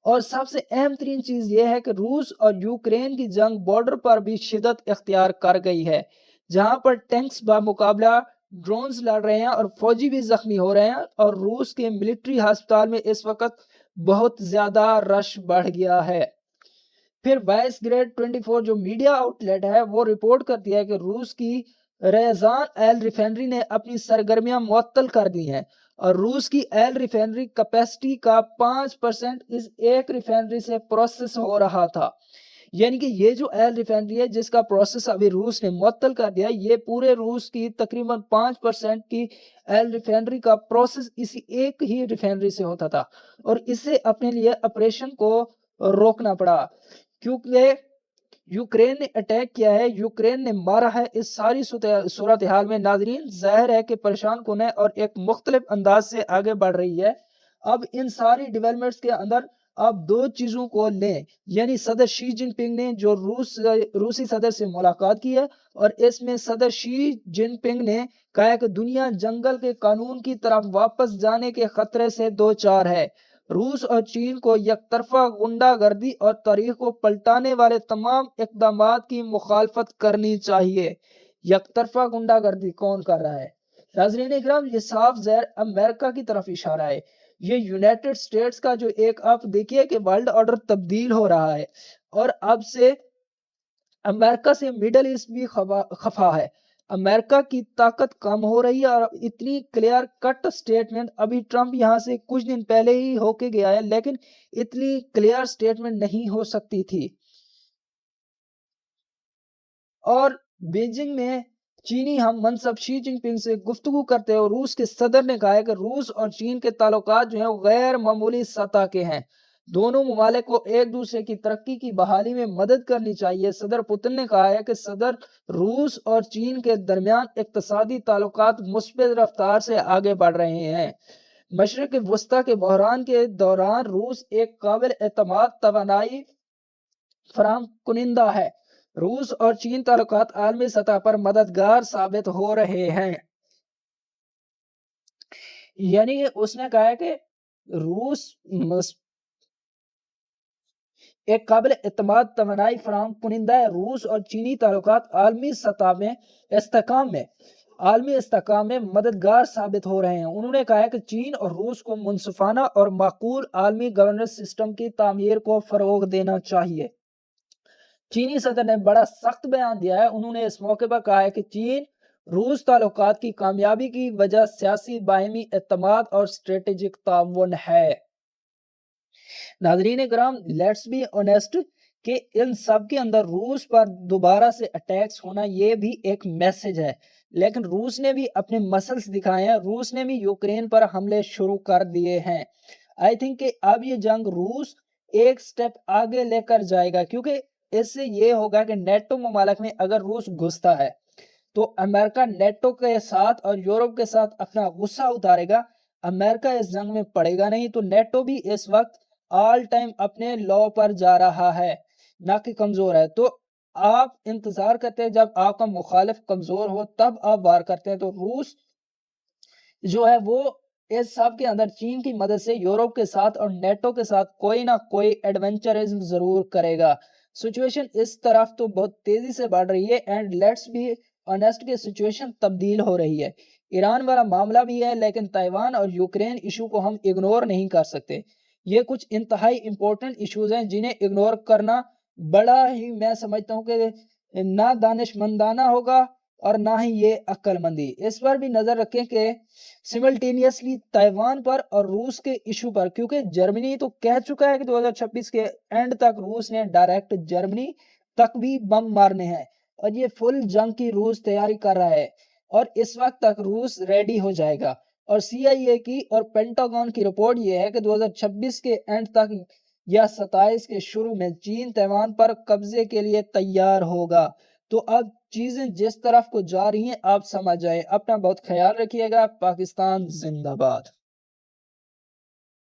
اور سب سے اہم ترین چیز یہ ہے کہ روس اور یوکرین کی جنگ بارڈر پر بھی شدت اختیار کر گئی ہے، جہاں پر ٹینکس بمقابلہ ڈرونز لڑ رہے ہیں اور فوجی بھی زخمی ہو رہے ہیں، اور روس کے ملٹری ہسپتال میں اس وقت بہت زیادہ رش بڑھ گیا ہے۔ پھر وائس گریڈ 24 جو میڈیا آؤٹ لیٹ ہے وہ رپورٹ کرتی ہے کہ روس کی ریزان ایل ریفائنری نے اپنی سرگرمیاں معطل کر دی ہیں، اور روس کی ایل ریفائنری کیپیسٹی کا 5% اس ایک ریفائنری سے پروسیس ہو رہا تھا۔ یعنی کہ یہ جو ایل ریفائنری ہے جس کا پروسیس ابھی روس نے معطل کر دیا، یہ پورے روس کی تقریباً 5% کی ایل ریفائنری کا پروسیس اسی ایک ہی ریفائنری سے ہوتا تھا، اور اسے اپنے لیے آپریشن کو روکنا پڑا کیونکہ یوکرین نے اٹیک کیا ہے، یوکرین نے مارا ہے۔ اس ساری صورتحال میں ناظرین ظاہر ہے کہ پریشان کن ہے اور ایک مختلف انداز سے آگے بڑھ رہی ہے۔ اب ان ساری ڈیولپمنٹس کے اندر آپ دو چیزوں کو لیں، یعنی صدر شی جن پنگ نے جو روسی صدر سے ملاقات کی ہے، اور اس میں صدر شی جن پنگ نے کہا کہ دنیا جنگل کے قانون کی طرف واپس جانے کے خطرے سے دو چار ہے۔ روس اور چین کو یک طرفہ غنڈہ گردی اور تاریخ کو پلٹانے والے تمام اقدامات کی مخالفت کرنی چاہیے۔ یک طرفہ غنڈہ گردی کون کر رہا ہے؟ ناظرین اکرام، یہ صاف ظاہر امریکہ کی طرف اشارہ ہے۔ یہ یونائٹڈ سٹیٹس کا جو ایک آپ دیکھیے کہ ورلڈ آرڈر تبدیل ہو رہا ہے، اور اب سے امریکہ سے مڈل ایسٹ بھی خفا ہے۔ امریکہ کی طاقت کم ہو رہی ہے، اور اتنی کلیئر کٹ سٹیٹمنٹ ابھی ٹرمپ یہاں سے کچھ دن پہلے ہی ہو کے گیا ہے، لیکن اتنی کلیئر سٹیٹمنٹ نہیں ہو سکتی تھی۔ اور بیجنگ میں چینی ہم منصب شی جن پنگ سے گفتگو کرتے ہوئے روس کے صدر نے کہا ہے کہ روس اور چین کے تعلقات جو ہیں وہ غیر معمولی سطح کے ہیں، دونوں ممالک کو ایک دوسرے کی ترقی کی بحالی میں مدد کرنی چاہیے۔ صدر پوتن نے کہا ہے کہ صدر روس اور چین کے درمیان اقتصادی تعلقات مثبت رفتار سے آگے بڑھ رہے ہیں۔ مشرق وسطیٰ کے بحران کے دوران روس ایک قابل اعتماد توانائی فراہم کنندہ ہے۔ روس اور چین تعلقات عالمی سطح پر مددگار ثابت ہو رہے ہیں۔ یعنی اس نے کہا ہے کہ روس ایک قابل اعتماد توانائی فراہم کنندہ ہے۔ روس اور چینی تعلقات عالمی سطح میں عالمی استحکام میں مددگار ثابت ہو رہے ہیں۔ انہوں نے کہا ہے کہ چین اور روس کو منصفانہ اور معقول عالمی گورننس سسٹم کی تعمیر کو فروغ دینا چاہیے۔ چینی صدر نے بڑا سخت بیان دیا ہے۔ انہوں نے اس موقع پر کہا ہے کہ چین روس تعلقات کی کامیابی کی وجہ سیاسی باہمی اعتماد اور اسٹریٹجک تعاون ہے۔ ناظرین کرام، لیٹس بی آنیسٹ کہ ان سب کے اندر روس پر دوبارہ سے اٹیکس ہونا یہ بھی ایک میسج ہے، لیکن روس نے بھی اپنے مسلس دکھائے ہیں، روس نے بھی یوکرین پر حملے شروع کر دیے ہیں۔ آئی تھنک کہ اب یہ جنگ روس ایک سٹیپ آگے لے کر جائے گا، کیونکہ اس سے یہ ہوگا کہ نیٹو ممالک میں اگر روس گھستا ہے تو امریکہ نیٹو کے ساتھ اور یورپ کے ساتھ اپنا غصہ اتارے گا۔ امریکہ اس جنگ میں پڑے گا نہیں، تو نیٹو بھی اس وقت آل ٹائم اپنے لو پر جا رہا ہے، نہ کہ کمزور ہے۔ تو آپ انتظار کرتے ہیں جب آپ کا مخالف کمزور ہو تب آپ وار کرتے ہیں۔ تو روس جو ہے وہ اس سب کے اندر چین کی مدد سے یورپ کے ساتھ اور نیٹو کے ساتھ کوئی نہ کوئی ایڈونچرزم ضرور کرے گا۔ سچویشن اس طرف تو بہت تیزی سے بڑھ رہی ہے، اینڈ لیٹس بی آنیسٹ کہ سچویشن تبدیل ہو رہی ہے۔ ایران والا معاملہ بھی ہے، لیکن تائیوان اور یوکرین ایشو کو ہم اگنور نہیں کر سکتے۔ یہ کچھ انتہائی امپورٹنٹ ایشوز ہیں جنہیں اگنور کرنا بڑا ہی میں سمجھتا ہوں کہ نہ دانش مندانہ ہوگا اور نہ ہی یہ عقل مندی۔ اس پر بھی نظر رکھیں کہ سملٹینیسلی تائیوان پر اور روس کے ایشو پر، کیونکہ جرمنی تو کہہ چکا ہے کہ 2026 کے اینڈ تک روس نے ڈائریکٹ جرمنی تک بھی بم مارنے ہیں، اور یہ فل جنگ کی روس تیاری کر رہا ہے، اور اس وقت تک روس ریڈی ہو جائے گا۔ اور سی آئی اے کی اور پینٹاگون کی رپورٹ یہ ہے کہ 2026 کے اینڈ تک یا 27 کے شروع میں چین تائیوان پر قبضے کے لیے تیار ہوگا۔ تو اب چیزیں جس طرف کو جا رہی ہیں آپ سمجھ جائیں۔ اپنا بہت خیال رکھیے گا۔ پاکستان زندہ باد۔